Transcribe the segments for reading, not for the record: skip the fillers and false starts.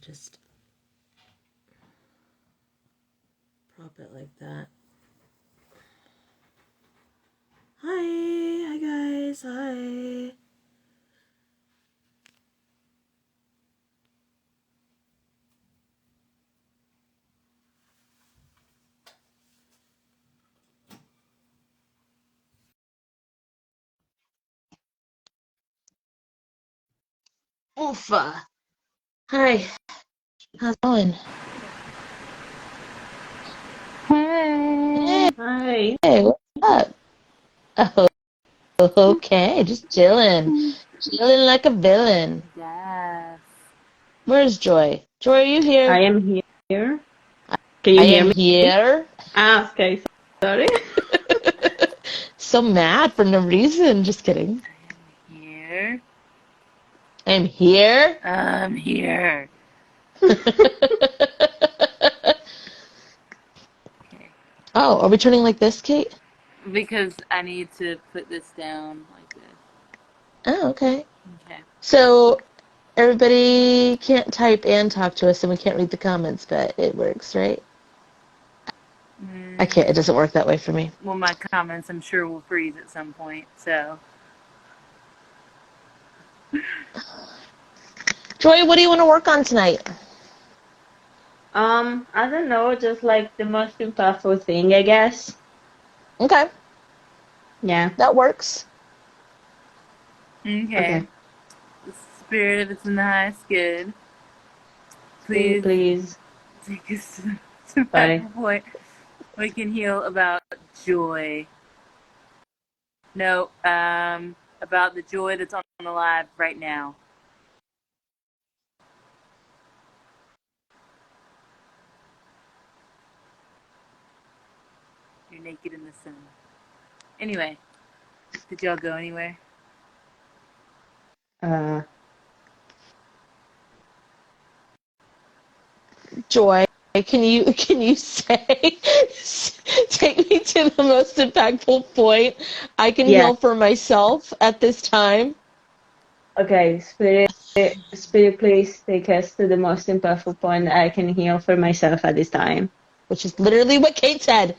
just prop it like that. Hi guys, hi. Oofa. Hi, how's it going? Hey. Hey, what's up? Oh, okay, just chilling. Chilling like a villain. Yes. Where's Joy? Joy, are you here? I am here. Can I you hear am me? here. Ah, okay. Sorry. So mad for no reason. Just kidding. Here. I'm here. I'm here. Okay. Oh, are we turning like this, Kate? Because I need to put this down like this. Oh, okay. Okay. So everybody can't type and talk to us, and we can't read the comments, but it works, right? I can't. It doesn't work that way for me. Well, my comments I'm sure will freeze at some point, so. Joy, what do you want to work on tonight? I don't know, just like the most impactful thing, I guess. Okay, Yeah. that works. Okay. Okay. The spirit of it's in the highest good. Pretty Please please. take us to that Sorry. point. We can heal about joy. No, about the joy that's on the live right now. You're naked in the sun. Anyway, did y'all go anywhere? Uh, Joy, can you say take me to the most impactful point I can yeah. heal for myself at this time? Okay. Spirit, please take us to the most impactful point I can heal for myself at this time. Which is literally what Kate said.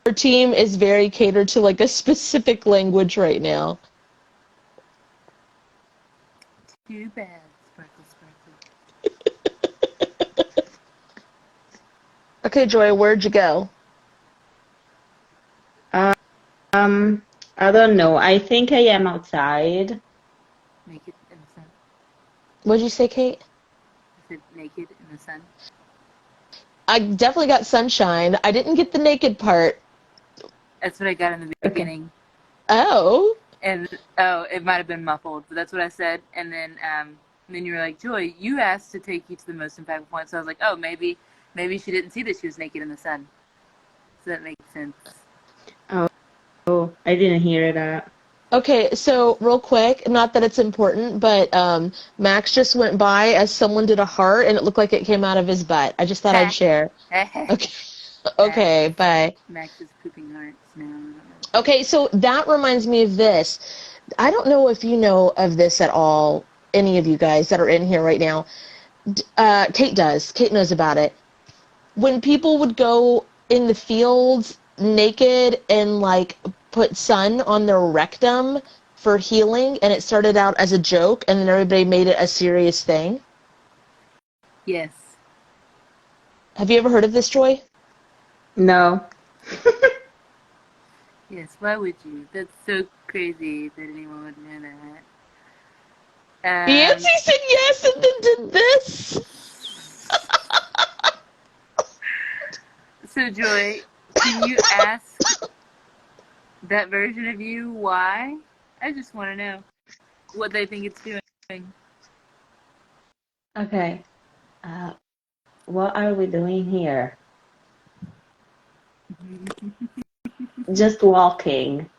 Her team is very catered to like a specific language right now. Too bad, Sparkle Sparkle. Okay, Joy, where'd you go? Um, I don't know. I think I am outside. Naked in the sun. What'd you say, Kate? I said naked in the sun. I definitely got sunshine. I didn't get the naked part. That's what I got in the Okay. beginning. Oh. And oh, it might have been muffled, but that's what I said. And then you were like, Joy, you asked to take you to the most impactful point. So I was like, oh, maybe she didn't see that she was naked in the sun. So that makes sense. Oh, I didn't hear that. Okay, so real quick, not that it's important, but Max just went by as someone did a heart and it looked like it came out of his butt. I just thought I'd share. Okay. Max, Okay, bye. Max is pooping hearts now. Okay, so that reminds me of this. I don't know if you know of this at all, any of you guys that are in here right now. Kate does. Kate knows about it. When people would go in the fields naked and like put sun on their rectum for healing, and it started out as a joke, and then everybody made it a serious thing. Yes. Have you ever heard of this, Joy? No. Yes, why would you? That's so crazy that anyone would know that. Yancy said yes and then did this. So Joy, can you ask that version of you why? I just want to know what they think it's doing. Okay. What are we doing here? Just walking.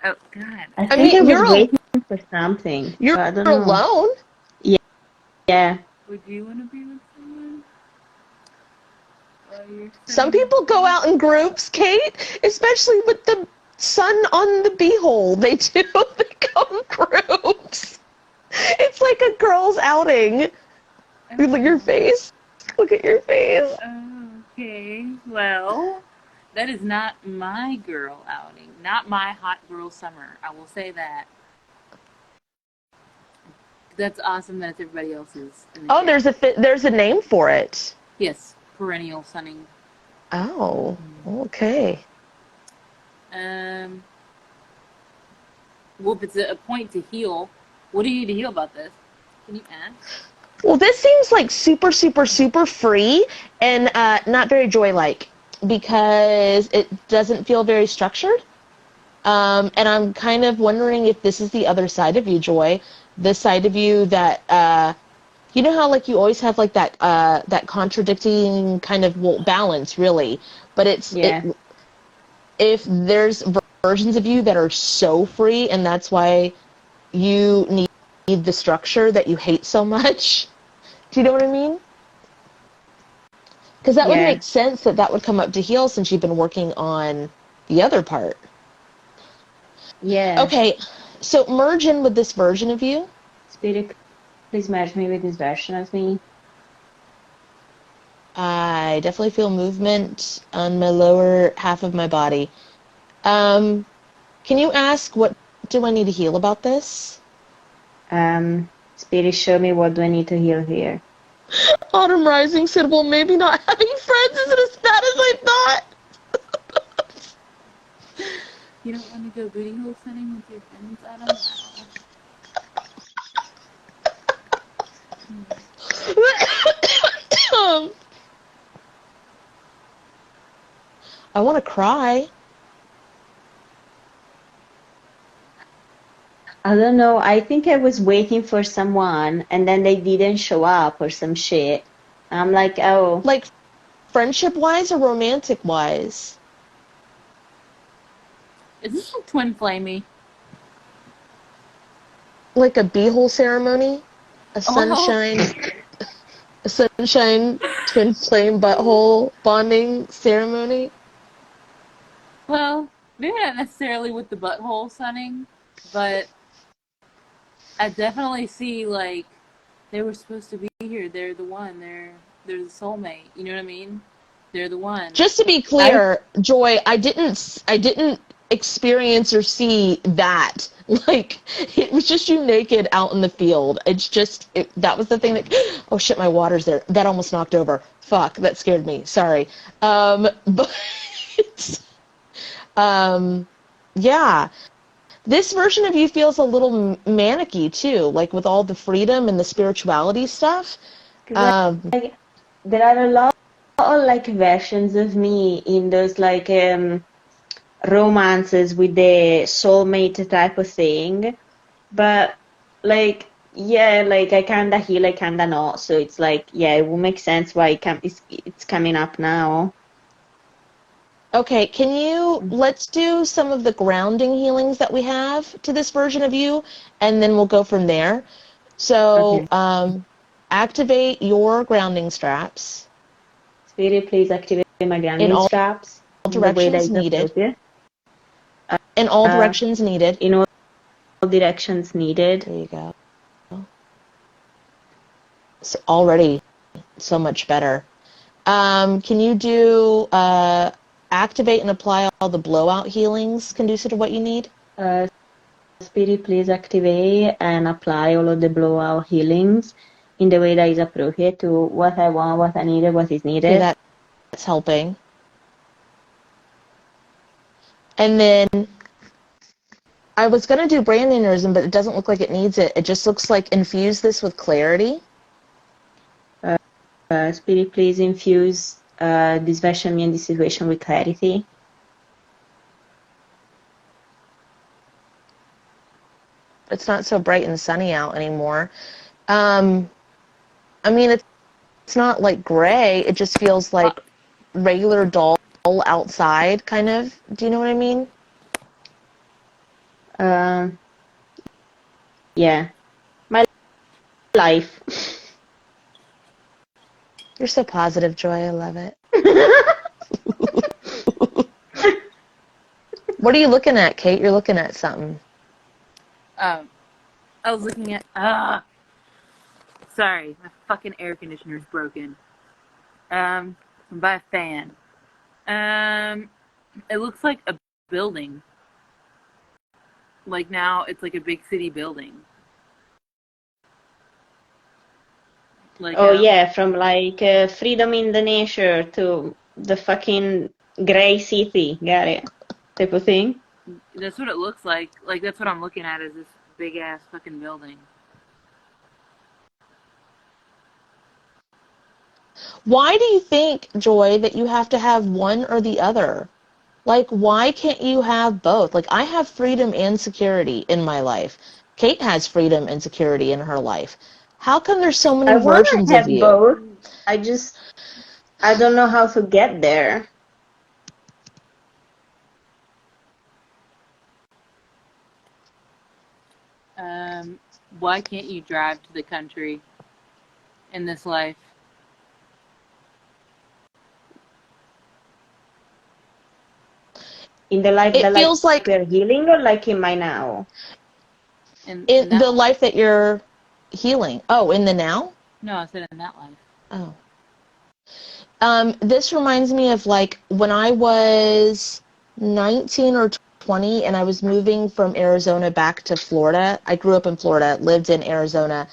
Oh God. I I think mean, I was waiting for something, you're but I don't know. alone. Yeah. Yeah. Would you want to be with someone while you're Some sitting? people go out in groups, Kate, especially with the sun on the beehole. They do. They go in groups. It's like a girls' outing. Look at your face. Look at your face. Okay, well, that is not my girl outing. Not my hot girl summer. I will say that. That's awesome that it's everybody else's. In the Oh, chat. there's a name for it. Yes, perennial sunning. Oh, okay. Well, if it's a point to heal, what do you need to heal about this? Can you ask? Well, this seems like super, super, super free and not very joy-like because it doesn't feel very structured. And I'm kind of wondering if this is the other side of you, Joy. The side of you that, you know how like you always have like that contradicting kind of balance, really. But if there's versions of you that are so free, and that's why you need the structure that you hate so much. Do you know what I mean? Because that would make sense that would come up to heal since you've been working on the other part. Yeah. Okay, so merge in with this version of you. Spirit, please merge me with this version of me. I definitely feel movement on my lower half of my body. Can you ask what do I need to heal about this? Spirit, show me what do I need to heal here. Autumn Rising said, well, maybe not having friends isn't as bad as I thought. You don't want to go booty hole sunning with your friends, Adam? I want to cry. I don't know. I think I was waiting for someone and then they didn't show up or some shit. I'm like, oh. Like, friendship-wise or romantic-wise? Is this like twin flamey? Like a beehole ceremony? A sunshine... A sunshine twin flame butthole bonding ceremony? Well, maybe not necessarily with the butthole sunning, but I definitely see like they were supposed to be here. They're the one. They're the soulmate. You know what I mean? They're the one. Just to be clear, Joy, I didn't experience or see that. Like, it was just you naked out in the field. It's just, that was the thing that, oh shit, my water's there. That almost knocked over. Fuck, that scared me. Sorry. But, yeah. This version of you feels a little manic-y, too, like with all the freedom and the spirituality stuff. Like, there are a lot of like versions of me in those like romances with the soulmate type of thing, but like like I kinda heal, I kinda not. So it's like it will make sense why it's coming up now. Okay, let's do some of the grounding healings that we have to this version of you, and then we'll go from there. So, Okay. Activate your grounding straps. Spirit, please activate my In grounding all straps in the way that directions is needed. appropriate. In all directions needed. In all directions needed. There you go. It's already so much better. Can you do activate and apply all the blowout healings conducive to what you need? Spirit, please activate and apply all of the blowout healings in the way that is appropriate to what I want, what I need, what is needed. Okay, that's helping. And then I was going to do brand aneurysm, but it doesn't look like it needs it. It just looks like infuse this with clarity. Spirit, please infuse this version of me and this situation with clarity. It's not so bright and sunny out anymore. I mean, it's not like gray. It just feels like regular dull outside, kind of. Do you know what I mean? Yeah. My life. You're so positive, Joy. I love it. What are you looking at, Kate? You're looking at something. I was looking at. Sorry, my fucking air conditioner's broken. By a fan. It looks like a building. Like now, it's like a big city building. Like Oh yeah, from like Freedom in the Nature to the fucking Grey City. Got it. Type of thing. that's what it looks like. Like that's what I'm looking at is this big ass fucking building. Why do you think, Joy, that you have to have one or the other? Like, why can't you have both? Like, I have freedom and security in my life. Kate has freedom and security in her life. How come there's so I many want versions to of have you? both. I don't know how to get there. Why can't you drive to the country in this life? In the life It that like feels like we're healing or like in my now? In that the life? life that you're healing. Oh, in the now? No, I said in that life. Oh. This reminds me of like when I was 19 or 20 and I was moving from Arizona back to Florida. I grew up in Florida, lived in Arizona.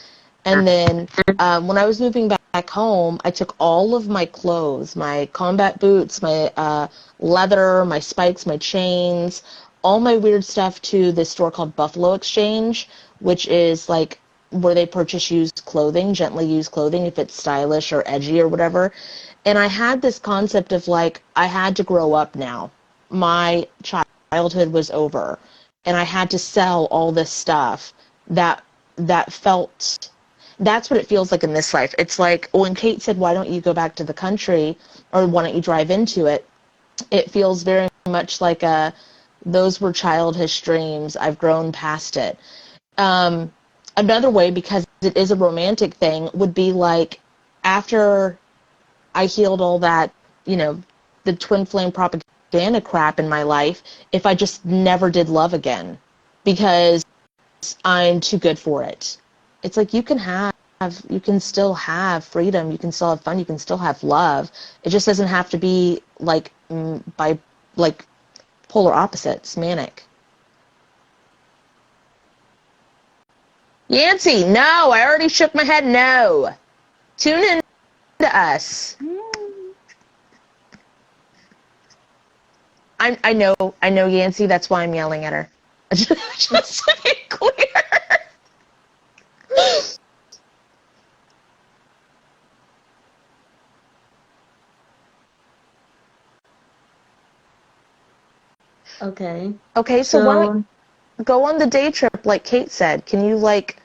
And then when I was moving back home, I took all of my clothes, my combat boots, my leather, my spikes, my chains, all my weird stuff to this store called Buffalo Exchange, which is like where they purchase used clothing, gently used clothing, if it's stylish or edgy or whatever. And I had this concept of like, I had to grow up now. My childhood was over. And I had to sell all this stuff that felt that's what it feels like in this life. It's like when Kate said, why don't you go back to the country or why don't you drive into it? It feels very much like those were childish dreams. I've grown past it. Another way, because it is a romantic thing, would be like after I healed all that, the twin flame propaganda crap in my life, if I just never did love again because I'm too good for it. It's like you can still have freedom, you can still have fun, you can still have love. It just doesn't have to be like by like polar opposites, manic. Yancy, no, I already shook my head no. Tune in to us. I know Yancy, that's why I'm yelling at her. Just to be clear. Okay. Okay, so why don't go on the day trip like Kate said? Can you like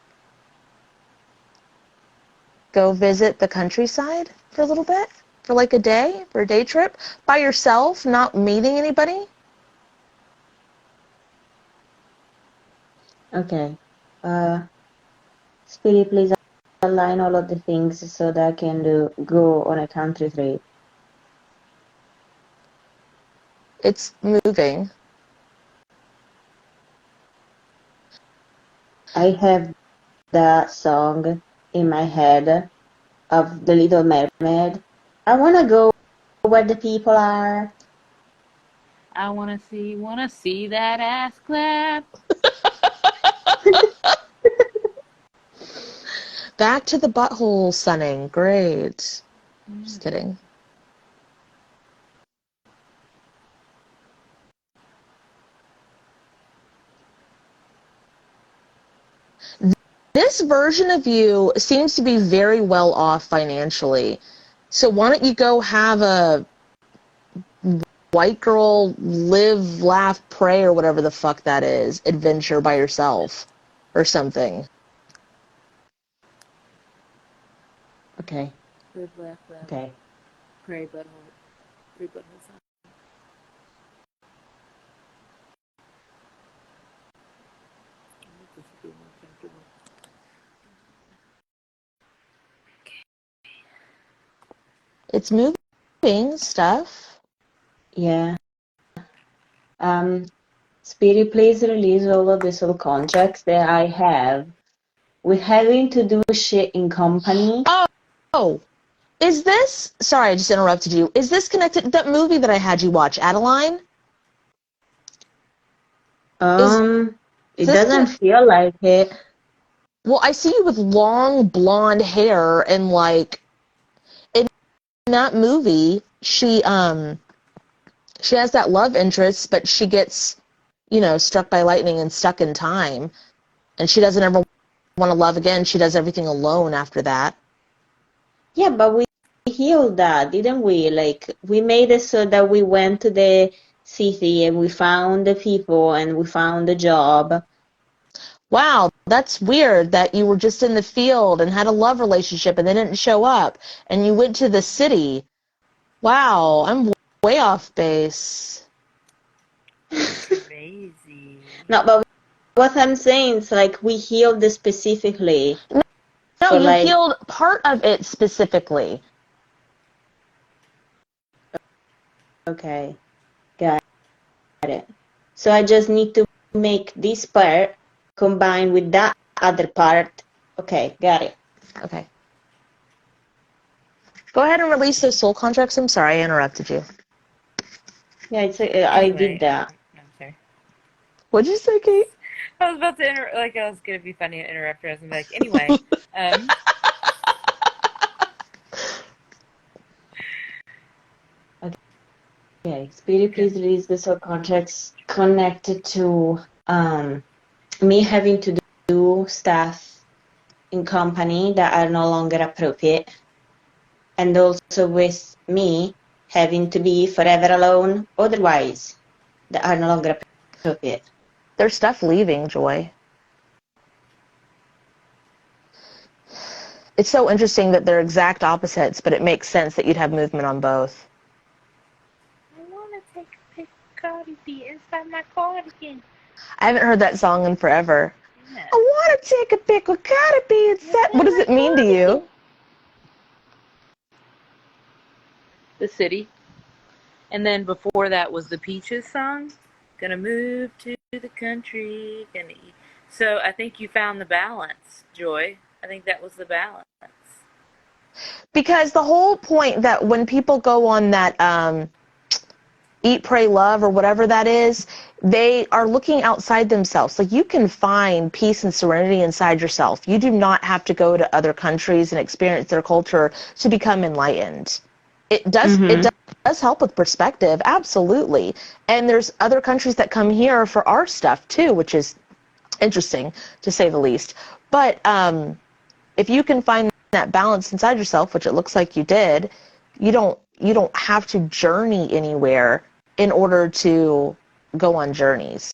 go visit the countryside for a little bit? For like a day? For a day trip? By yourself, not meeting anybody? Okay. Spirit, please align all of the things so that I can go on a country trip. It's moving. I have that song in my head of The Little Mermaid. I want to go where the people are. I wanna see that ass clap. Back to the butthole sunning. Great. Just kidding. This version of you seems to be very well off financially. So why don't you go have a white girl live, laugh, pray, or whatever the fuck that is, adventure by yourself or something. Okay. Live, laugh, laugh. Okay. Pray, butthole. Pray, butthole sound. It's moving stuff. Yeah. Spirit, please release all of the soul contracts that I have. We're having to do shit in company. Oh, is this? Sorry, I just interrupted you. Is this connected to that movie that I had you watch, Adeline? It this doesn't feel like it. Well, I see you with long blonde hair, and like in that movie, she has that love interest, but she gets, struck by lightning and stuck in time, and she doesn't ever want to love again. She does everything alone after that. Yeah, but we healed that, didn't we? Like, we made it so that we went to the city and we found the people and we found the job. Wow, that's weird that you were just in the field and had a love relationship and they didn't show up, and you went to the city. Wow, I'm way off base. Crazy. No, but what I'm saying is, like, we healed it specifically. No, for, you like, healed part of it specifically. Okay, got it. So I just need to make this part combine with that other part. Okay, got it. Okay. Go ahead and release those soul contracts. I'm sorry I interrupted you. Yeah, I did Anyway, that. I'm sorry. What'd you say, Kate? I was about to I was gonna be funny and interrupt her. I was gonna be like, anyway, Okay, Spirit, please release the soul contracts connected to me having to do stuff in company that are no longer appropriate, and also with me having to be forever alone otherwise that are no longer appropriate. There's stuff leaving, Joy. It's so interesting that they're exact opposites, but it makes sense that you'd have movement on both. I want to take a pic of Cardi B inside my cardigan. I haven't heard that song in forever. Yeah. I want to take a pic with Cardi B. What does it mean to you? The city. And then before that was the Peaches song. Gonna move to the country. Gonna eat. So I think you found the balance, Joy. I think that was the balance. Because the whole point that when people go on that Eat, Pray, Love, or whatever that is, they are looking outside themselves. Like, you can find peace and serenity inside yourself. You do not have to go to other countries and experience their culture to become enlightened. It does help with perspective, absolutely. And there's other countries that come here for our stuff too, which is interesting to say the least. But if you can find that balance inside yourself, which it looks like you did, you don't have to journey anywhere in order to go on journeys.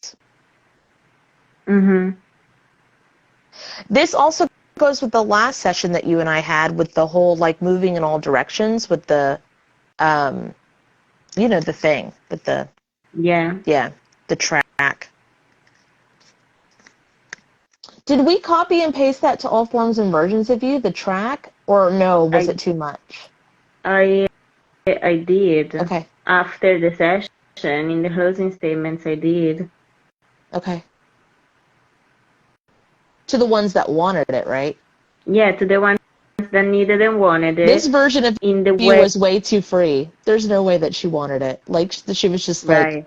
This also goes with the last session that you and I had with the whole like moving in all directions with the the thing with the the track. Did we copy and paste that to all forms and versions of you, the track, or no, was it too much? I did. Okay. After the session, in the closing statements, I did. Okay. To the ones that wanted it, right? Yeah, to the ones that needed and wanted it. This version of you was way too free. There's no way that she wanted it. Like, she was just like,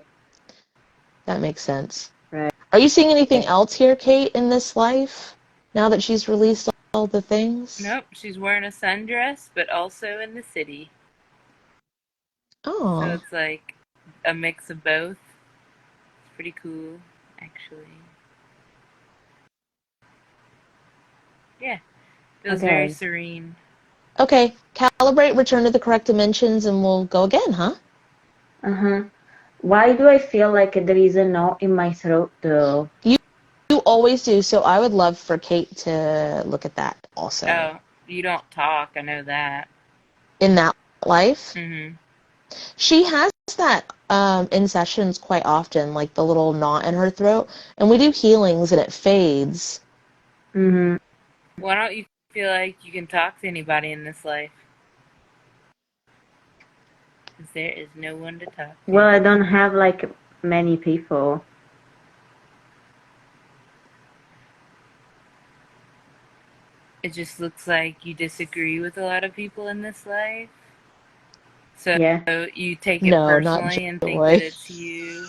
that makes sense. Right. Are you seeing anything else here, Kate, in this life, now that she's released all the things? Nope, she's wearing a sundress, but also in the city. Oh. So it's like a mix of both. It's pretty cool, actually. Yeah, feels very serene. Okay, calibrate, return to the correct dimensions, and we'll go again, huh? Why do I feel like there is a knot in my throat, though? You always do, so I would love for Kate to look at that also. Oh, you don't talk, I know that. In that life? Mm-hmm. She has that in sessions quite often, like the little knot in her throat, and we do healings and it fades. Why don't you feel like you can talk to anybody in this life? Because there is no one to talk to. Well, I don't have like many people. it just looks like you disagree with a lot of people in this life. So Yeah. you take it No, not personally and think that Joy. it's you.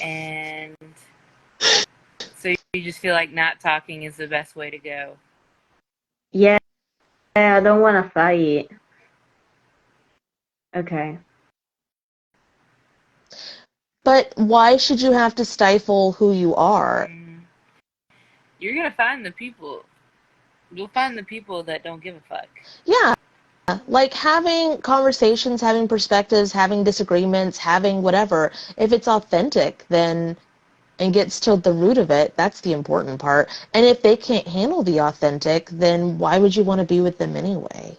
And so you just feel like not talking is the best way to go. Yeah, I don't want to fight. Okay. But why should you have to stifle who you are? You're going to find the people. You'll find the people that don't give a fuck. Yeah. Like having conversations, having perspectives, having disagreements, having whatever. If it's authentic, then and gets to the root of it, that's the important part. And if they can't handle the authentic, then why would you want to be with them anyway?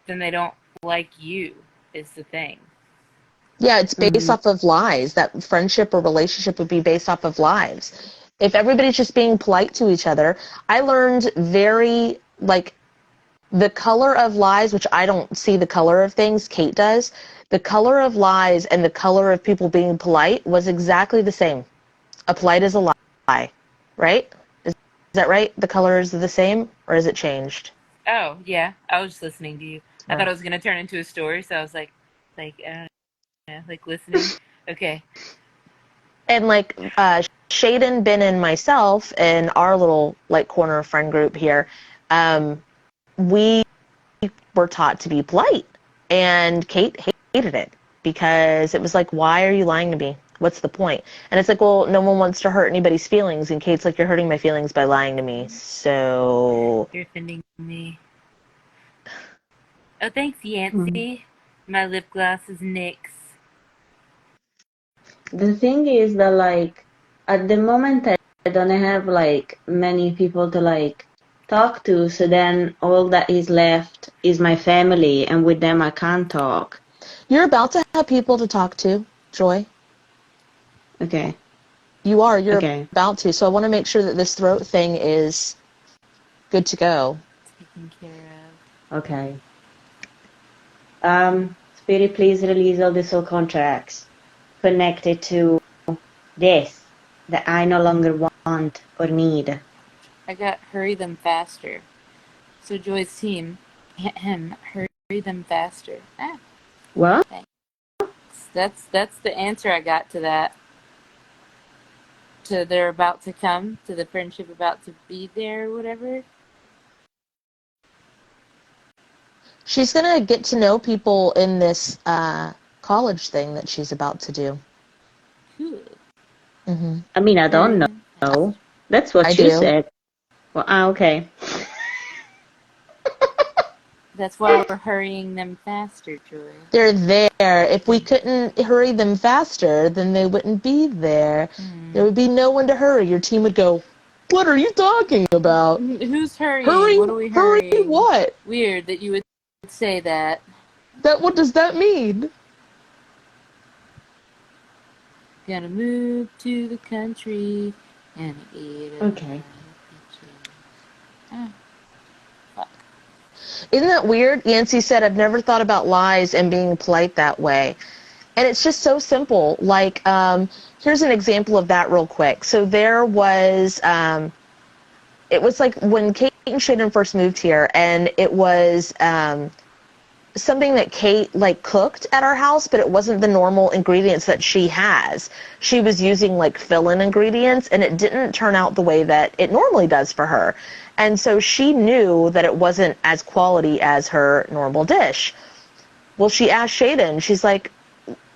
Then they don't like you, is the thing. Yeah, it's based off of lies. That friendship or relationship would be based off of lies. If everybody's just being polite to each other, I learned very, like, the color of lies, which I don't see the color of things, Kate does. The color of lies and the color of people being polite was exactly the same. A polite is a lie, right? Is that right? The colors are the same, or has it changed? Oh, yeah. I was just listening to you. I thought Oh. it was going to turn into a story, so I was like, I don't know, like listening. Okay. And like Shaden, Ben, and myself in our little like corner friend group here, we were taught to be polite, and Kate hated it because it was like, why are you lying to me? What's the point? And it's like, well, no one wants to hurt anybody's feelings, and Kate's like, you're hurting my feelings by lying to me. So You're offending me. Oh, thanks, Yancy. My lip gloss is NYX. The thing is that, like, at the moment I don't have, like, many people to, like, talk to, so then all that is left is my family, and with them I can't talk. you're about to have people to talk to, Joy. Okay. You're Okay. about to. So I want to make sure that this throat thing is good to go. Taken care Okay. Spirit, please release all the soul contracts connected to this that I no longer want or need. I got hurry them faster. So Joy's team, hurry them faster. Ah, What? thanks. That's the answer I got to that. To they're about to come, to the friendship about to be there, or whatever. She's going to get to know people in this college thing that she's about to do. Cool. Mm-hmm. I mean, I Hurry don't them know. faster. That's what I you do. said. Well, okay. That's why we're hurrying them faster, Joy. They're there. If we couldn't hurry them faster, then they wouldn't be there. There would be no one to hurry. Your team would go, what are you talking about? Who's hurrying? Hurry, What are we hurry hurrying? what? Weird that you would say that. What does that mean? Gonna move to the country and eat a Okay. Ah, fuck. Isn't that weird? Yancey said, I've never thought about lies and being polite that way. And it's just so simple. Like, here's an example of that real quick. So there was, it was like when Kate and Shaden first moved here, and it was something that Kate like cooked at our house, but it wasn't the normal ingredients that she has. She was using like fill-in ingredients, and it didn't turn out the way that it normally does for her. And so she knew that it wasn't as quality as her normal dish. Well, she asked Shaden, she's like,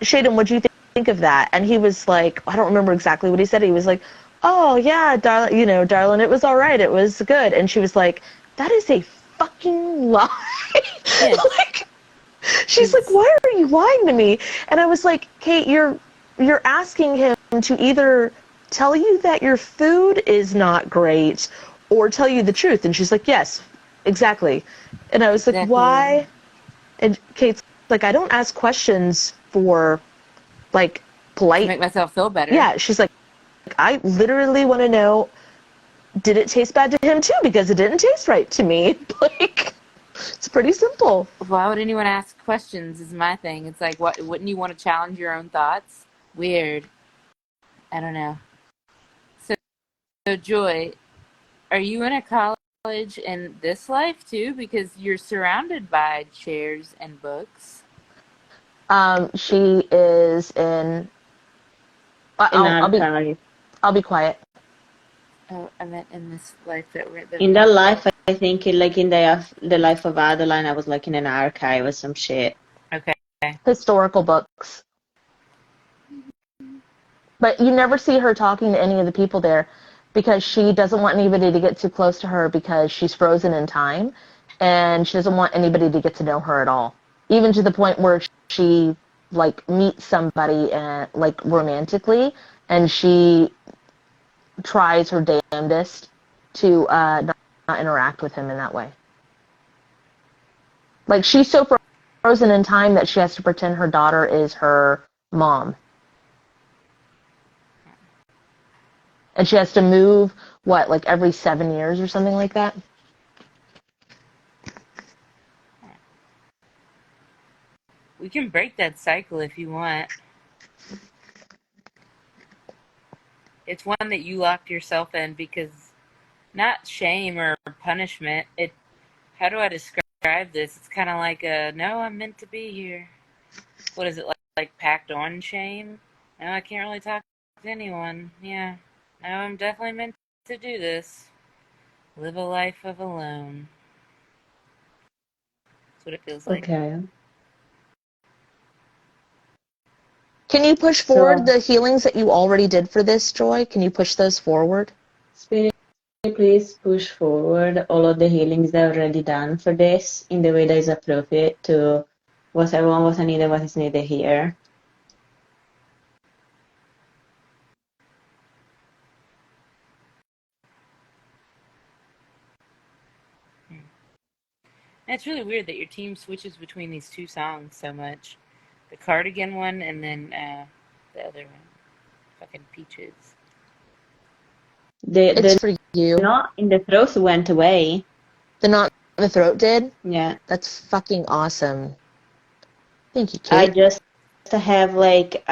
Shaden, what do you think of that? And he was like, I don't remember exactly what he said. He was like, oh, yeah, darling, darling, it was all right. It was good. And she was like, that is a fucking lie. Yes. Like, she's like, why are you lying to me? And I was like, Kate, you're asking him to either tell you that your food is not great or tell you the truth. And she's like, yes, exactly. And I was like, why? And Kate's like, I don't ask questions for, like, To polite. make myself feel better. Yeah, she's like, I literally want to know, did it taste bad to him too? Because it didn't taste right to me. Like, it's pretty simple. Why would anyone ask questions is my thing. It's like, what? Wouldn't you want to challenge your own thoughts? Weird. I don't know. So Joy, are you in a college in this life too? Because you're surrounded by chairs and books. She is in. In I'll be quiet. Oh, I meant in this life that we're in that life, I think like in the life of Adeline, I was like in an archive or some shit. Okay. Historical books. But you never see her talking to any of the people there because she doesn't want anybody to get too close to her because she's frozen in time and she doesn't want anybody to get to know her at all. Even to the point where she like meets somebody and like romantically and she tries her damnedest to not interact with him in that way. Like she's so frozen in time that she has to pretend her daughter is her mom. And she has to move, like every 7 years or something like that? We can break that cycle if you want. It's one that you locked yourself in because not shame or punishment. How do I describe this? It's kind of like no, I'm meant to be here. What is it, like packed on shame? No, I can't really talk to anyone. Yeah. No, I'm definitely meant to do this. Live a life of alone. That's what it feels like. Okay. Can you push forward the healings that you already did for this, Joy? Can you push those forward? Spirit, please push forward all of the healings that I've already done for this in the way that is appropriate to what I want, what I need, and what is needed here. It's really weird that your team switches between these two songs so much. The Cardigan one and then the other one. Fucking Peaches. It's for you. The knot in the throat went away. The knot in the throat did? Yeah. That's fucking awesome. Thank you, Kate. I just have like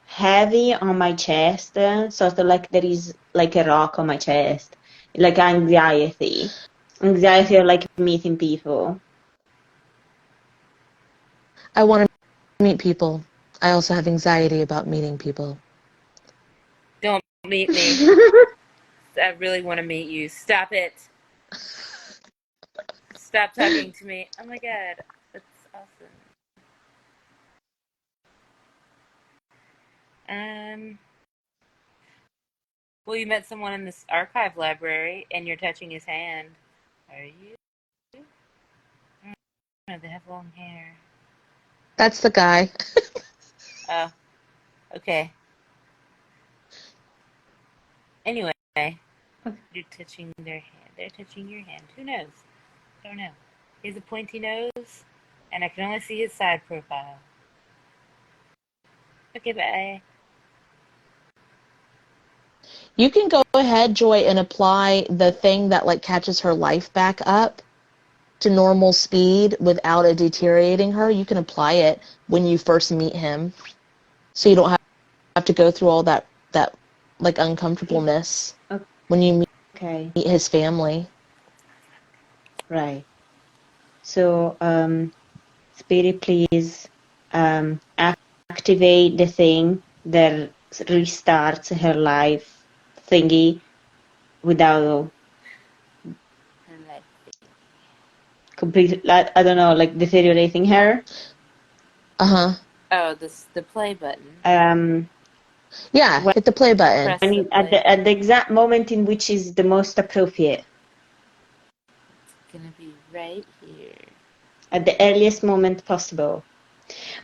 heavy on my chest, sort of like there is like a rock on my chest. Like anxiety. Anxiety of like meeting people. I want to meet people. I also have anxiety about meeting people. Don't meet me. I really want to meet you. Stop it. Stop talking to me. Oh my god. That's awesome. Well, you met someone in this archive library and you're touching his hand. Are you? Oh, they have long hair. That's the guy. Oh, okay. Anyway, you're touching their hand. They're touching your hand. Who knows? I don't know. He has a pointy nose, and I can only see his side profile. Okay, bye. You can go ahead, Joy, and apply the thing that like catches her life back up to normal speed without it deteriorating her. You can apply it when you first meet him, so you don't have to go through all that like uncomfortableness when you meet his family. Right. So, Spirit, please activate the thing that restarts her life thingy without completely, I don't know, like deteriorating her. Uh-huh. Oh, the play button. Yeah, hit the play button. At the exact moment in which is the most appropriate. It's gonna be right here. At the earliest moment possible.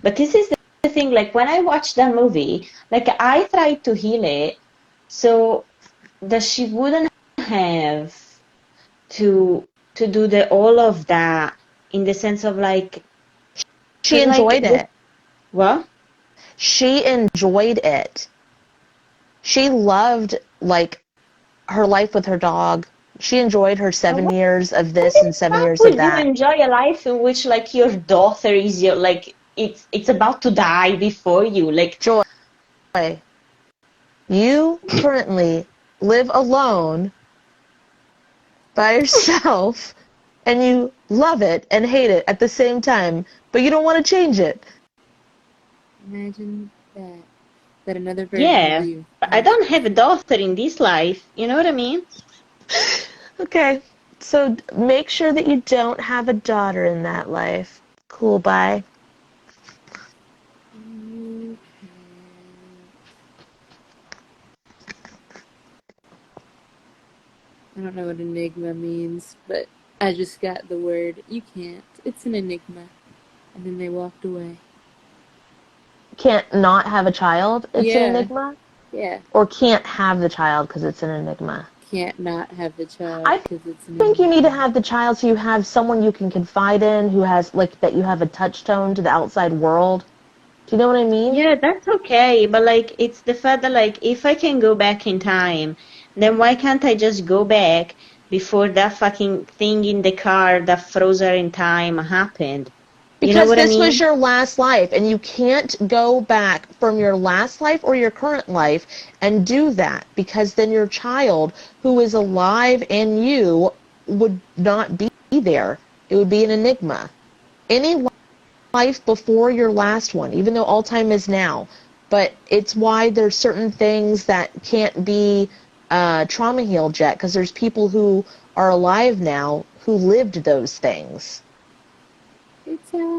But this is the thing, like when I watched that movie, like I tried to heal it so that she wouldn't have to do all of that in the sense of like she enjoyed it. What? She enjoyed it. She loved like her life with her dog. She enjoyed her 7 years of this and 7 years of that. Would you enjoy a life in which like your daughter is your like it's about to die before you? Like Joy, you currently live alone by yourself and you love it and hate it at the same time, but you don't want to change it. Imagine that. That another version Yeah, of you. but I don't have a daughter in this life. You know what I mean? Okay, so make sure that you don't have a daughter in that life. Cool, bye. I don't know what enigma means, but I just got the word. You can't. It's an enigma. And then they walked away. Can't not have a child, it's an Yeah. enigma? Yeah. Or can't have the child because it's an enigma? Can't not have the child I because it's an think you need to enigma. have the child so you have someone you can confide in who has, like, that you have a touchstone to the outside world. Do you know what I mean? Yeah, that's okay. But like, it's the fact that like, if I can go back in time, then why can't I just go back before that fucking thing in the car that froze her in time happened? You know Because what I this was mean? your last life, and you can't go back from your last life or your current life and do that, because then your child, who is alive and you, would not be there. It would be an enigma. Any life before your last one, even though all time is now. But it's why there's certain things that can't be trauma healed yet, because there's people who are alive now who lived those things. It's on.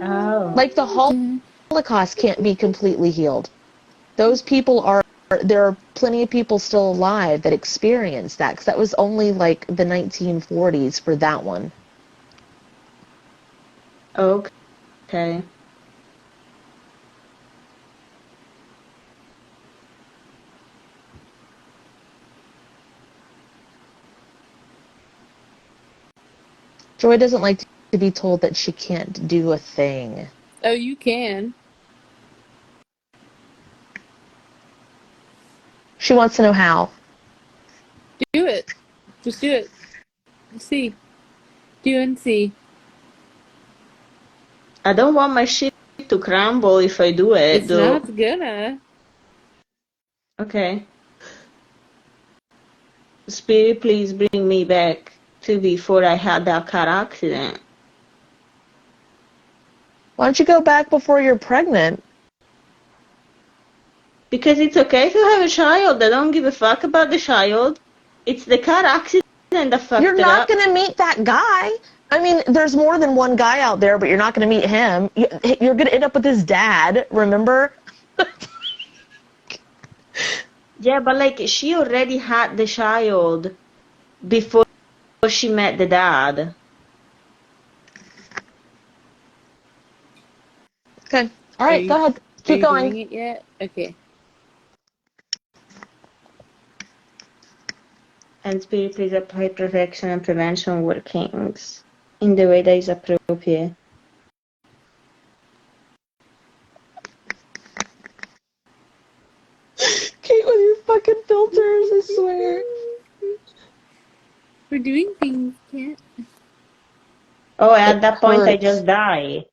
Oh. Like the Holocaust can't be completely healed. Those people are, there are plenty of people still alive that experienced that, because that was only like the 1940s for that one. Okay. Joy doesn't like to be told that she can't do a thing. Oh, you can. She wants to know how. Do it. Just do it. See. Do and see. I don't want my shit to crumble if I do it, It's though. not gonna. Okay. Spirit, please bring me back to before I had that car accident. Why don't you go back before you're pregnant? Because it's okay to have a child. I don't give a fuck about the child. It's the car accident that fucked You're it not up. going to meet that guy. I mean, there's more than one guy out there, but you're not going to meet him. You're going to end up with his dad, remember? Yeah, but like she already had the child before she met the dad. Okay. All Are right, you go ahead. are Keep you going. doing it yet? Okay. And Spirit, please apply protection and prevention workings in the way that is appropriate. Kate, with your fucking filters, I swear. We're doing things, can't. Oh, at It that point I hurts. just die.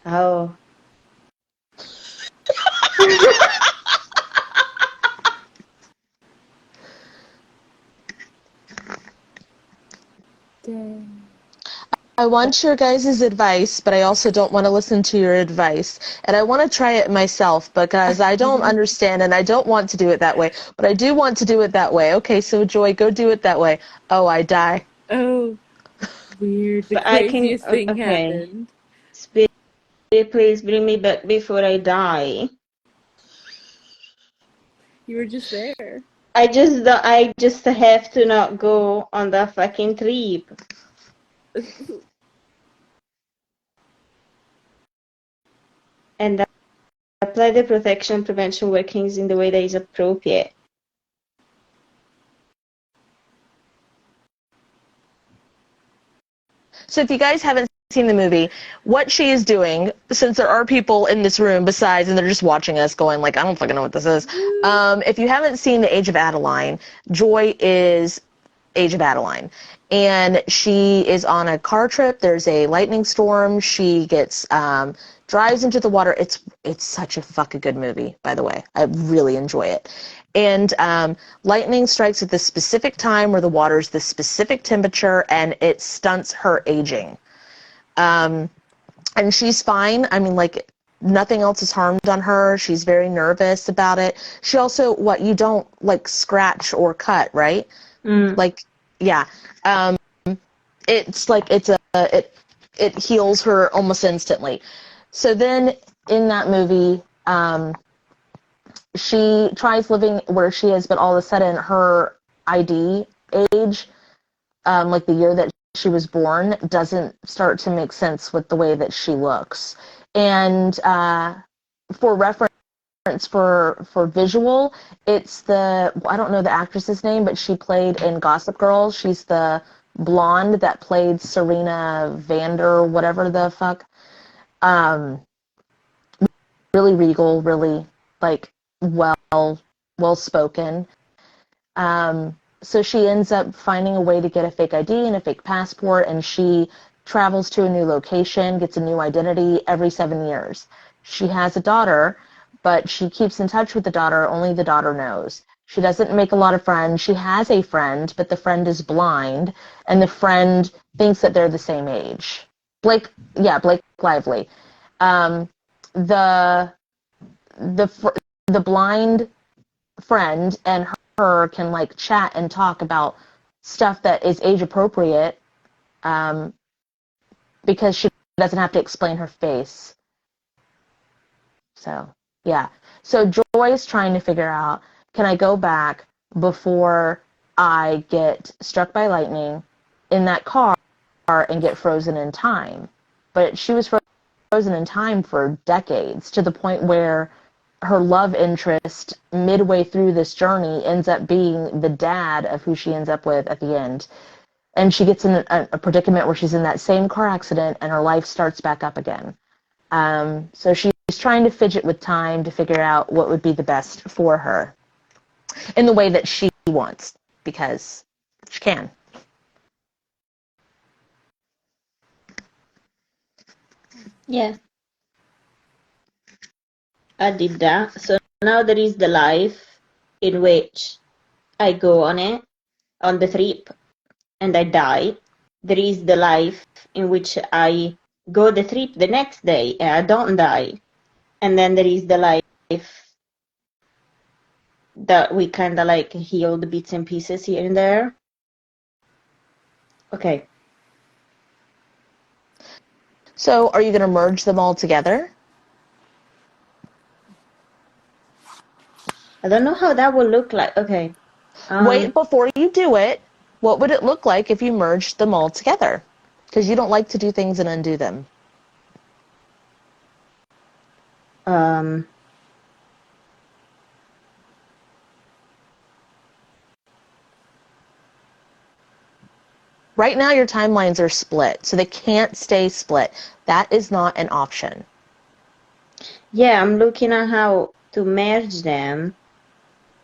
Oh. I want your guys' advice, but I also don't want to listen to your advice. And I want to try it myself because I don't understand and I don't want to do it that way. But I do want to do it that way. Okay, so Joy, go do it that way. Oh, I die. Oh, weird. The But I can, craziest thing okay. happened. Spirit, please bring me back before I die. You were just there. I just have to not go on that fucking trip. And apply the protection prevention workings in the way that is appropriate. So if you guys haven't seen the movie, what she is doing, since there are people in this room besides, and they're just watching us going like, I don't fucking know what this is. If you haven't seen The Age of Adeline, Joy is Age of Adeline. And she is on a car trip. There's a lightning storm. She gets drives into the water. It's such a fucking good movie, by the way. I really enjoy it. And lightning strikes at the specific time where the water's the specific temperature, and it stunts her aging. And she's fine. I mean, like, nothing else is harmed on her. She's very nervous about it. She also, you don't, like, scratch or cut, right? Like, yeah. It's like, it heals her almost instantly. So then in that movie, she tries living where she is, but all of a sudden her ID age, like the year that she was born, doesn't start to make sense with the way that she looks. And for reference, for visual, it's I don't know the actress's name, but she played in Gossip Girl. She's the blonde that played Serena Vander, whatever the fuck. Really regal, really, like, well spoken. So she ends up finding a way to get a fake ID and a fake passport, and she travels to a new location, gets a new identity every 7 years. She has a daughter, but she keeps in touch with the daughter. Only the daughter knows. She doesn't make a lot of friends. She has a friend, but the friend is blind, and the friend thinks that they're the same age. Blake Lively. The blind friend and her can, like, chat and talk about stuff that is age appropriate, because she doesn't have to explain her face. So yeah. So Joy's trying to figure out, can I go back before I get struck by lightning in that car and get frozen in time? But she was frozen in time for decades, to the point where her love interest midway through this journey ends up being the dad of who she ends up with at the end. And she gets in a predicament where she's in that same car accident and her life starts back up again. So she's trying to fidget with time to figure out what would be the best for her in the way that she wants, because she can. Yeah, I did that. So now there is the life in which I go on the trip, and I die. There is the life in which I go the trip the next day and I don't die. And then there is the life that we kind of like heal the bits and pieces here and there. Okay. So are you going to merge them all together? I don't know how that will look like. Okay. Wait, before you do it, what would it look like if you merged them all together? Because you don't like to do things and undo them. Right now your timelines are split, so they can't stay split. That is not an option. Yeah, I'm looking at how to merge them.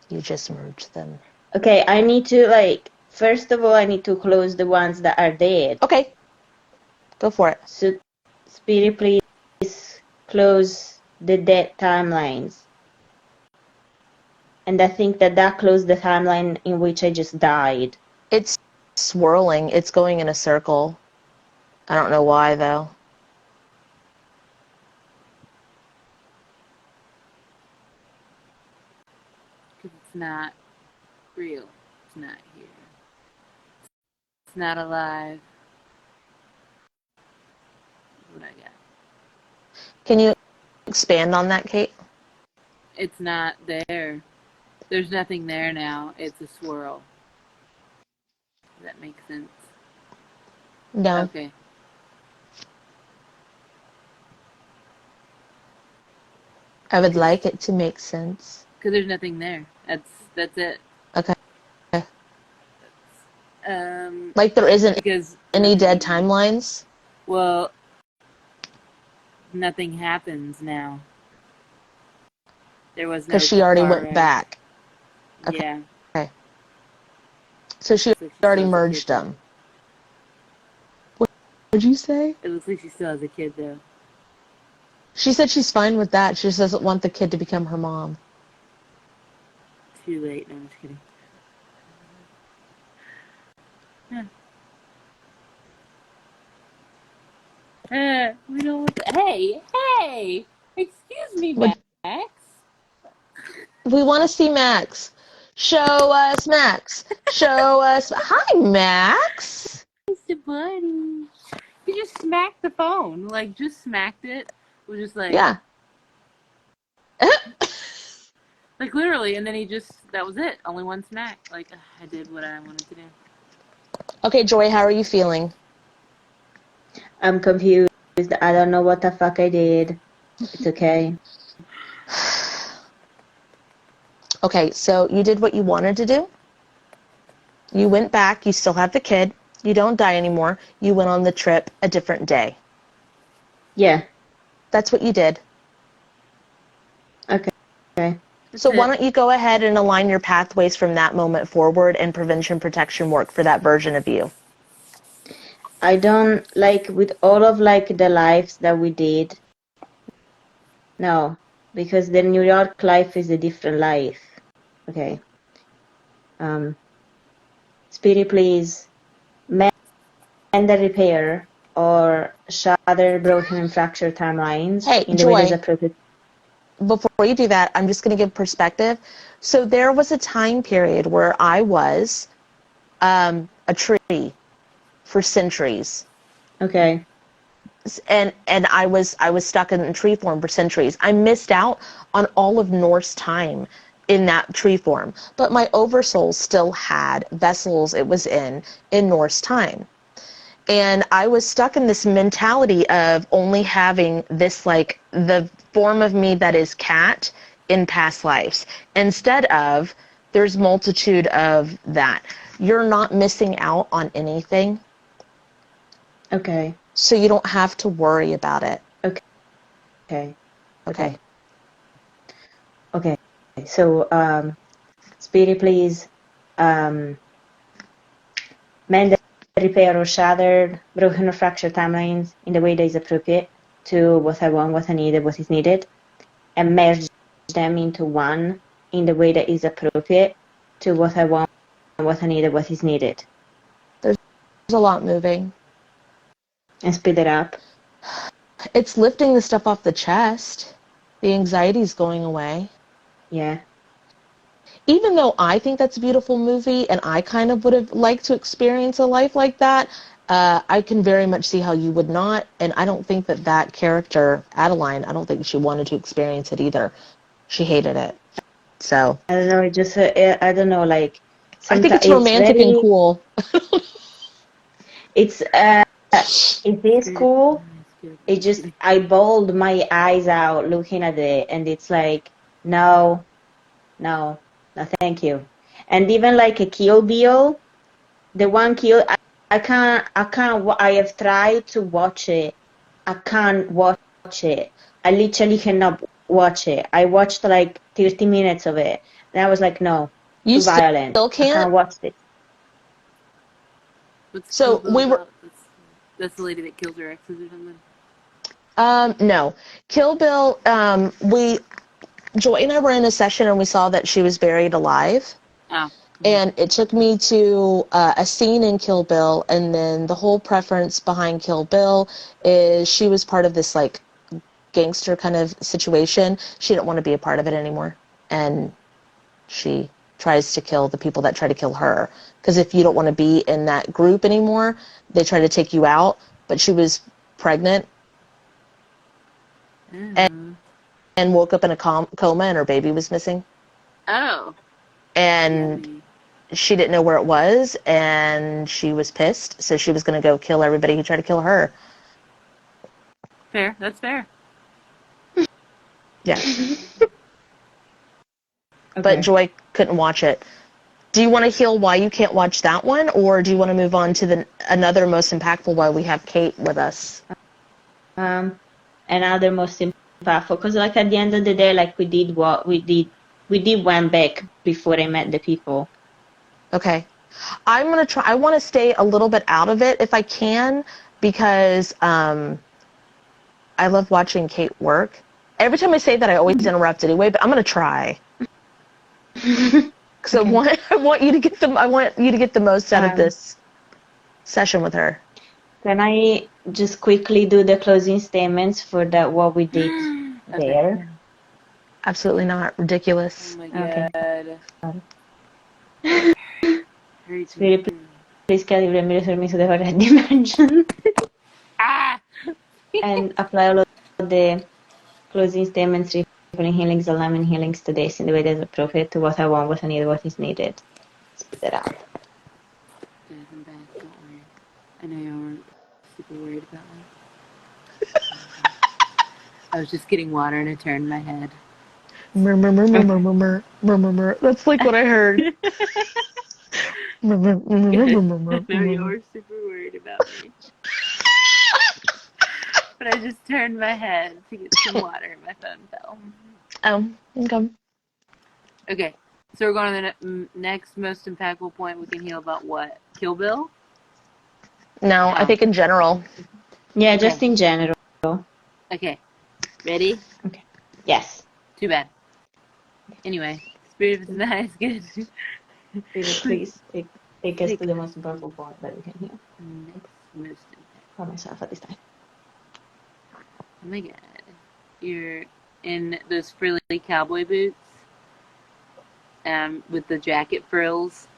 You just merge them. Okay, I need to, first of all, I need to close the ones that are dead. Okay. Go for it. So, Spirit, please close the dead timelines. And I think that closed the timeline in which I just died. It's swirling. It's going in a circle. I don't know why, though. Because it's not real. It's not here. It's not alive. What I got? Can you expand on that, Kate? It's not there. There's nothing there now. It's a swirl. Does that make sense? No. Okay. I would like it to make sense. Because there's nothing there. That's it. Okay. Like there isn't because any dead timelines? Well, nothing happens now. There was no. Because she already went back. Okay. Yeah. Okay. So she already merged them. What did you say? It looks like she still has a kid, though. She said she's fine with that. She just doesn't want the kid to become her mom. Too late. No, I'm just kidding. We don't want to... Hey! Excuse me, What? Max. We want to see Max. Show us Max. Show us. Hi, Max. Mr. Buddy. You just smacked the phone. Like, just smacked it. Was just like... Yeah. Like, literally, and then he just... That was it. Only one smack. Like, I did what I wanted to do. Okay, Joy, how are you feeling? I'm confused. I don't know what the fuck I did. It's okay. Okay, so you did what you wanted to do. You went back. You still have the kid. You don't die anymore. You went on the trip a different day. Yeah. That's what you did. Okay. So why don't you go ahead and align your pathways from that moment forward and prevention protection work for that version of you? I don't, like, with all of, like, the lives that we did, no, because the New York life is a different life. Okay. Spirit, please, mend the repair or shatter broken and fractured timelines Hey, in the way that's Joy, appropriate. before you do that, I'm just going to give perspective. So there was a time period where I was a tree for centuries. Okay. And I was stuck in tree form for centuries. I missed out on all of Norse time in that tree form, but my oversoul still had vessels it was in Norse time. And I was stuck in this mentality of only having this, like, the form of me that is cat in past lives, instead of there's multitude of that. You're not missing out on anything. Okay. So you don't have to worry about it. Okay. Okay. Okay. So, Spirit, please, mend the repair or shattered, broken or fractured timelines in the way that is appropriate to what I want, what I need, what is needed, and merge them into one in the way that is appropriate to what I want, what I need, what is needed. There's a lot moving. And speed it up. It's lifting the stuff off the chest. The anxiety's going away. Yeah. Even though I think that's a beautiful movie and I kind of would have liked to experience a life like that, I can very much see how you would not. And I don't think that character, Adeline, I don't think she wanted to experience it either. She hated it. So I don't know. It just, I don't know, like, I think sometimes it's romantic and cool. It is cool. It just, I bawled my eyes out looking at it, and it's like, no, thank you. And even like a Kill Bill, the one Kill, I can't, I have tried to watch it. I can't watch it. I literally cannot watch it. I watched like 30 minutes of it, and I was like, no, You too violent. still I can't? can't watch it. What's So Kill Bill we were. about? That's the lady that kills her exes or something. No. Kill Bill, Joy and I were in a session and we saw that she was buried alive. Oh. And it took me to a scene in Kill Bill, and then the whole preference behind Kill Bill is she was part of this, like, gangster kind of situation. She didn't want to be a part of it anymore. And she tries to kill the people that try to kill her. Because if you don't want to be in that group anymore, they try to take you out. But she was pregnant and woke up in a coma, and her baby was missing. Oh. And she didn't know where it was, and she was pissed, so she was going to go kill everybody who tried to kill her. Fair. That's fair. Yeah. Okay. But Joy couldn't watch it. Do you want to heal why you can't watch that one, or do you want to move on to another most impactful while we have Kate with us? Another most impactful, because like at the end of the day, like we did what we did went back before I met the people. Okay. I'm going to try. I want to stay a little bit out of it if I can, because I love watching Kate work. Every time I say that, I always interrupt anyway, but I'm going to try. Because Okay. I want you to get the most out of this session with her. Can I just quickly do the closing statements for what we did Okay. there? Absolutely not. Ridiculous. Oh my Okay. god. Hurry to Spirit, please calibrate me permiso de various dimension Ah! and apply all of the closing statements, referring healings, alignment healings to this in the way that's appropriate to what I want, what I need, what is needed. Spit it out. Guys, I'm back. Don't worry. I know you weren't super worried about me. I was just getting water and I turned my head. That's like what I heard. I know you were super worried about me. But I just turned my head to get some water and my phone fell. Oh, okay. Okay, so we're going to the next most impactful point we can heal about what? Kill Bill? No, I think in general. Yeah, Okay. just in general. Okay, ready? Okay. Yes. Too bad. Anyway, Spirit of the Night is good. Spirit, please take us to the most powerful point that we can hear. Next most impactful. For myself at this time. Oh my god. You're in those frilly cowboy boots with the jacket frills.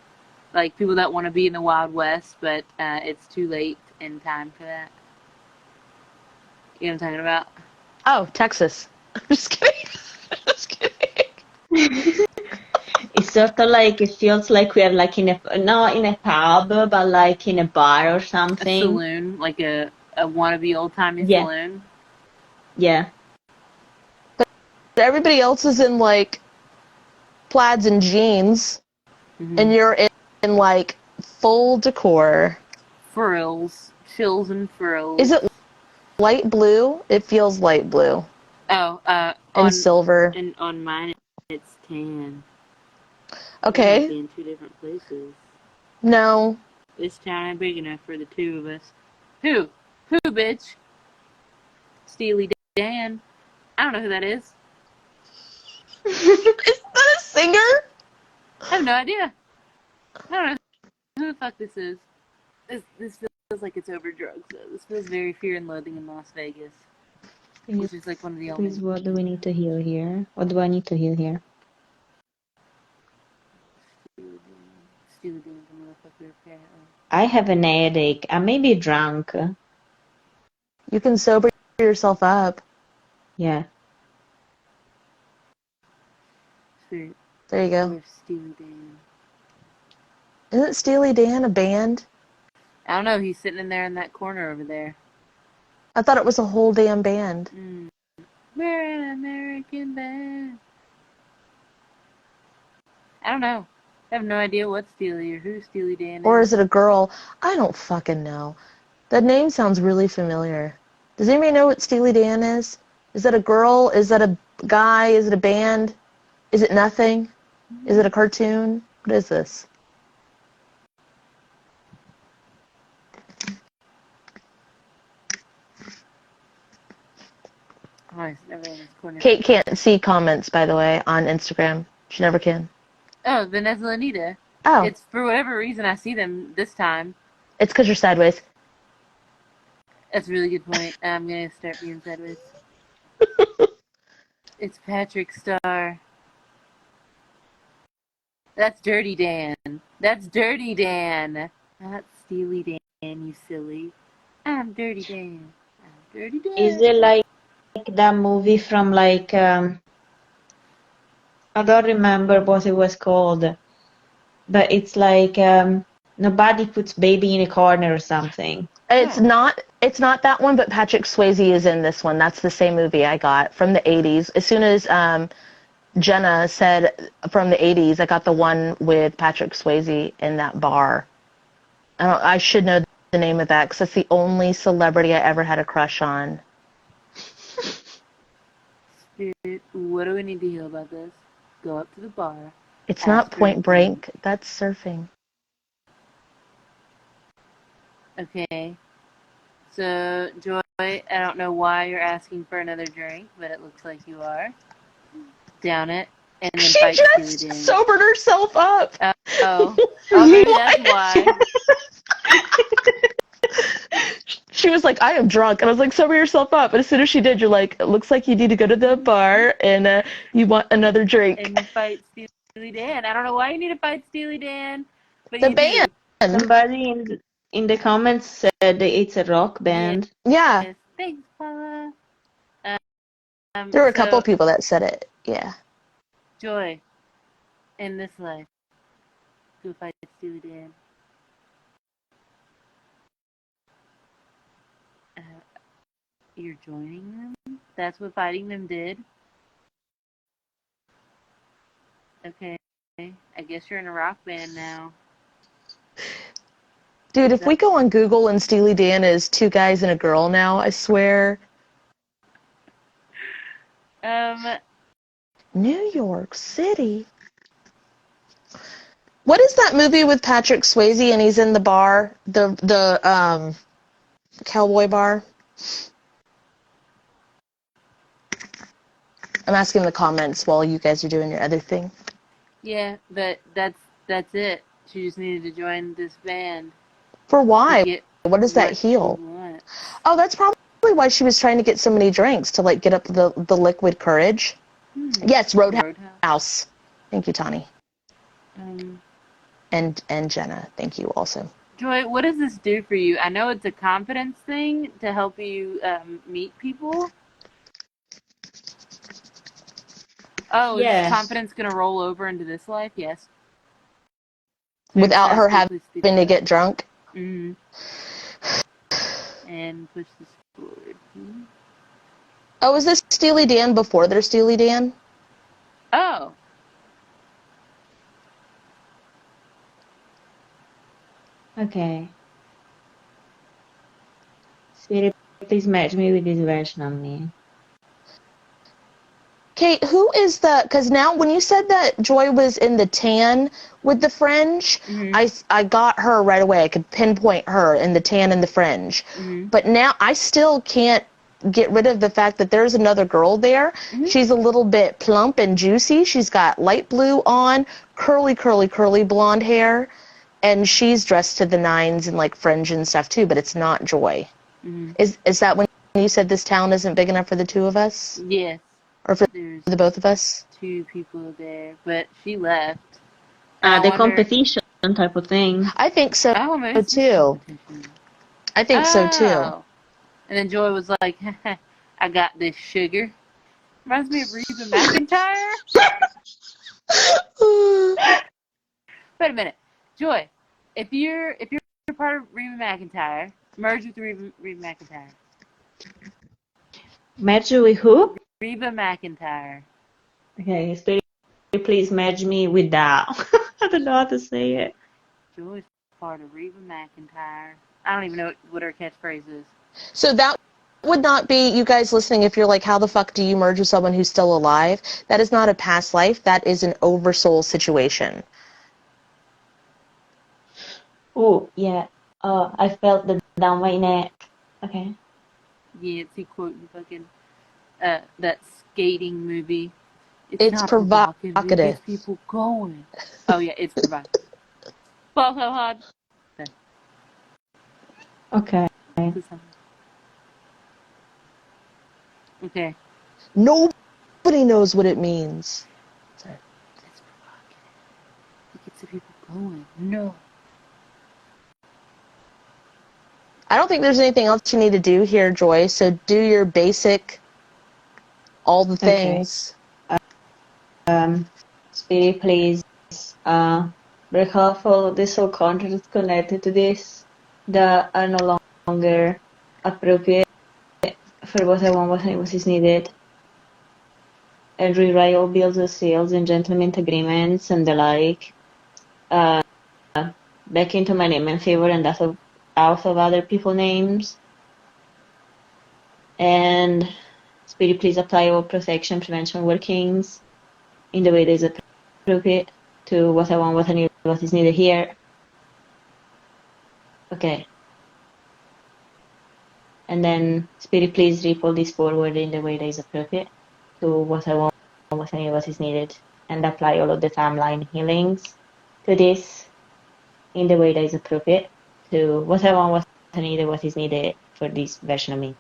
Like people that want to be in the Wild West, but it's too late in time for that. You know what I'm talking about? Oh, Texas. I'm just kidding. Just kidding. It's sort of like, it feels like we are like not in a pub, but like in a bar or A something. saloon, like a wannabe old-timey Yeah. saloon. Yeah. Everybody else is in like plaids and jeans, and you're in like full decor. Frills. Chills and frills. Is it light blue? It feels light blue. Oh, And silver. And on mine it's tan. Okay. We might be in two different places. No. This town ain't big enough for the two of us. Who? Who, bitch? Steely Dan. I don't know who that is. Is that a singer? I have no idea. I don't know who the fuck this is. This feels like it's over drugs, though. This feels very Fear and Loathing in Las Vegas. Which is like one of the only... Please, what do we need to heal here? What do I need to heal here? Steely Dan, motherfucker, apparently. I have an headache. I may be drunk. You can sober yourself up. Yeah. There you go. Where's Steely Dan? Isn't Steely Dan a band? I don't know. He's sitting in there in that corner over there. I thought it was a whole damn band. We're an American band. I don't know. I have no idea what Steely or who Steely Dan is. Or is it a girl? I don't fucking know. That name sounds really familiar. Does anybody know what Steely Dan is? Is that a girl? Is that a guy? Is it a band? Is it nothing? Is it a cartoon? What is this? Oh, it's never in this corner. Kate can't see comments, by the way, on Instagram. She never can. Oh, Vanessa Lanita. Oh. It's for whatever reason I see them this time. It's because you're sideways. That's a really good point. I'm going to start being sideways. It's Patrick Starr. That's Dirty Dan. That's Dirty Dan. Not Steely Dan, you silly. I'm Dirty Dan. I'm Dirty Dan. Is it like that movie from like I don't remember what it was called, but it's like nobody puts baby in a corner or something. It's not that one, but Patrick Swayze is in this one. That's the same movie I got from the 80s. As soon as Jenna said from the 80s, I got the one with Patrick Swayze in that bar. I should know the name of that because that's the only celebrity I ever had a crush on. Spirit, what do we need to heal about this? Go up to the bar. It's not Point Break. That's surfing. Okay. So, Joy, I don't know why you're asking for another drink, but it looks like you are. Down it, and then She fight Steely just Dan. sobered herself up. Oh, maybe that's why. She was like, I am drunk. And I was like, sober yourself up. And as soon as she did, you're like, it looks like you need to go to the bar and you want another drink. And fight Steely Dan. I don't know why you need to fight Steely Dan, but The you do. band. Somebody in the comments said that it's a rock band. Yeah. Yes. Thanks, Paula. There were a couple So, of people that said it. Yeah. Joy, in this life, go fight Steely Dan. You're joining them? That's what fighting them did? Okay. I guess you're in a rock band now. Dude, if we go on Google and Steely Dan is two guys and a girl now, I swear. New York City. What is that movie with Patrick Swayze and he's in the bar? The cowboy bar? I'm asking in the comments while you guys are doing your other thing. Yeah, but that's it. She just needed to join this band. For why? What does that heal? Oh, that's probably why she was trying to get so many drinks, to like get up the liquid courage. Yes, Roadhouse. Thank you, Tani. And Jenna, thank you also. Joy, what does this do for you? I know it's a confidence thing to help you meet people. Oh, yeah. Is confidence going to roll over into this life? Yes. Without her having to get drunk? Mm-hmm. And push this forward. Oh, is this Steely Dan before their Steely Dan? Oh. Okay. Spirit, please match me with this version of me. Kate, who is the... Because now when you said that Joy was in the tan with the fringe, I got her right away. I could pinpoint her in the tan and the fringe. But now I still can't get rid of the fact that there's another girl there. She's a little bit plump and juicy. She's got light blue on, curly blonde hair, and she's dressed to the nines and like fringe and stuff too, but it's not Joy. Is that when you said this town isn't big enough for the two of us? Yes. Or for the both of us? Two people there, but she left. The competition type of thing. I think so too. I think so too. And then Joy was like, I got this sugar. Reminds me of Reba McEntire. Wait a minute. Joy, if you're part of Reba McEntire, merge with Reba McEntire. Merge with who? Reba McEntire. Okay, Spirit, please merge me with that. I don't know how to say it. Joy's part of Reba McEntire. I don't even know what her catchphrase is. So that would not be, you guys listening, if you're like, how the fuck do you merge with someone who's still alive? That is not a past life. That is an oversoul situation. Oh, yeah. I felt the down my neck. Okay. Yeah, it's quoting fucking that skating movie. It's not provocative. It gets people going. Oh, yeah, it's provocative. Fall so hard. Okay. Okay. Nobody knows what it means. Sorry. It's provocative. It gets the people going. No. I don't think there's anything else you need to do here, Joy. So do your basic, all the things. Okay. Spirit, please. Break off all the soul contracts connected to this that are no longer appropriate for what I want, what is needed. And rewrite all bills of sales and gentleman agreements and the like. Back into my name and favor and that of out of other people's names. And Spirit, please apply all protection, prevention workings in the way that is appropriate to what I want, what I need, what is needed here. Okay. And then, Spirit, please ripple this forward in the way that is appropriate to what I want, what I need, what is needed, and apply all of the timeline healings to this in the way that is appropriate to what I want, what I need, what is needed for this version of me.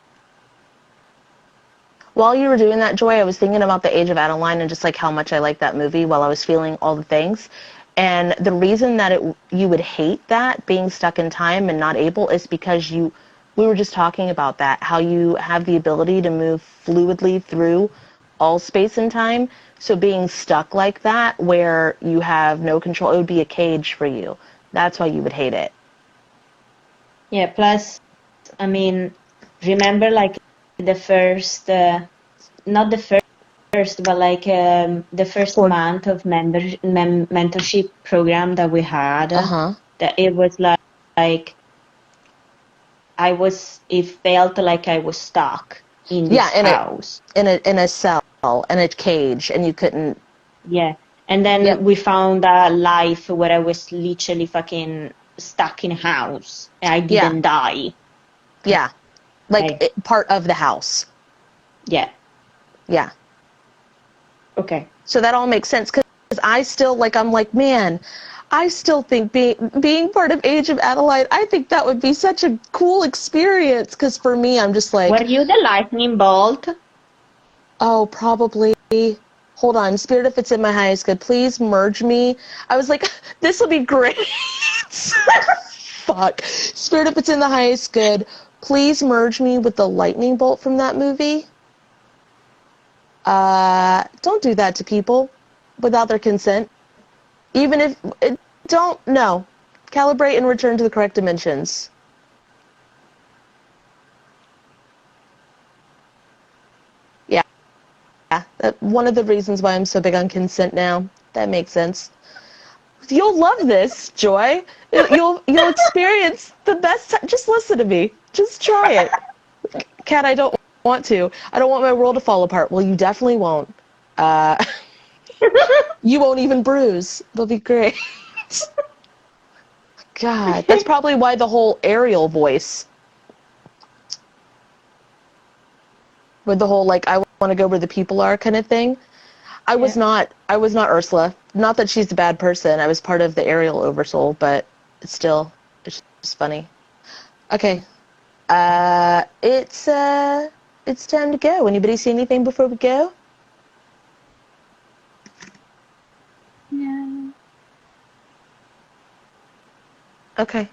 While you were doing that, Joy, I was thinking about The Age of Adeline and just like how much I like that movie while I was feeling all the things. And the reason that you would hate that, being stuck in time and not able, is because we were just talking about that, how you have the ability to move fluidly through all space and time. So being stuck like that, where you have no control, it would be a cage for you. That's why you would hate it. Yeah, plus, I mean, remember like the first, not the first, but like the first month of mentorship program that we had, that it was like it felt like I was stuck in this house. In a cell, in a cage, and you couldn't. Yeah. And then we found a life where I was literally fucking stuck in a house and I didn't die. Yeah. Like part of the house. Yeah. Yeah. Okay. So that all makes sense, because I still, like, I'm like, man, I still think being part of Age of Adeline, I think that would be such a cool experience, because for me, I'm just like... Were you the lightning bolt? Oh, probably. Hold on. Spirit, if it's in my highest good, please merge me. I was like, this will be great. Fuck. Spirit, if it's in the highest good, please merge me with the lightning bolt from that movie. Don't do that to people without their consent. Even if... No. Calibrate and return to the correct dimensions. Yeah, one of the reasons why I'm so big on consent now. That makes sense. You'll love this, Joy. You'll experience the best time. Just listen to me. Just try it. Kat, I don't want to. I don't want my world to fall apart. Well, you definitely won't. You won't even bruise. It'll be great. God, that's probably why the whole Ariel voice, with the whole, like, I want to go where the people are kind of thing. I was not Ursula. Not that she's a bad person. I was part of the Ariel oversoul, but it's just funny. Okay. It's time to go. Anybody see anything before we go? No. Okay.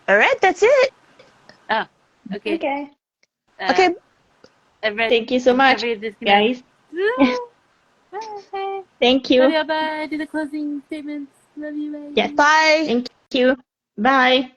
All right, that's it. Oh, okay. Okay. Okay. Thank you so much, guys. Bye. Thank you. Love you, bye. Do the closing statements. Love you, bye. Yes. Bye. Thank you. Bye.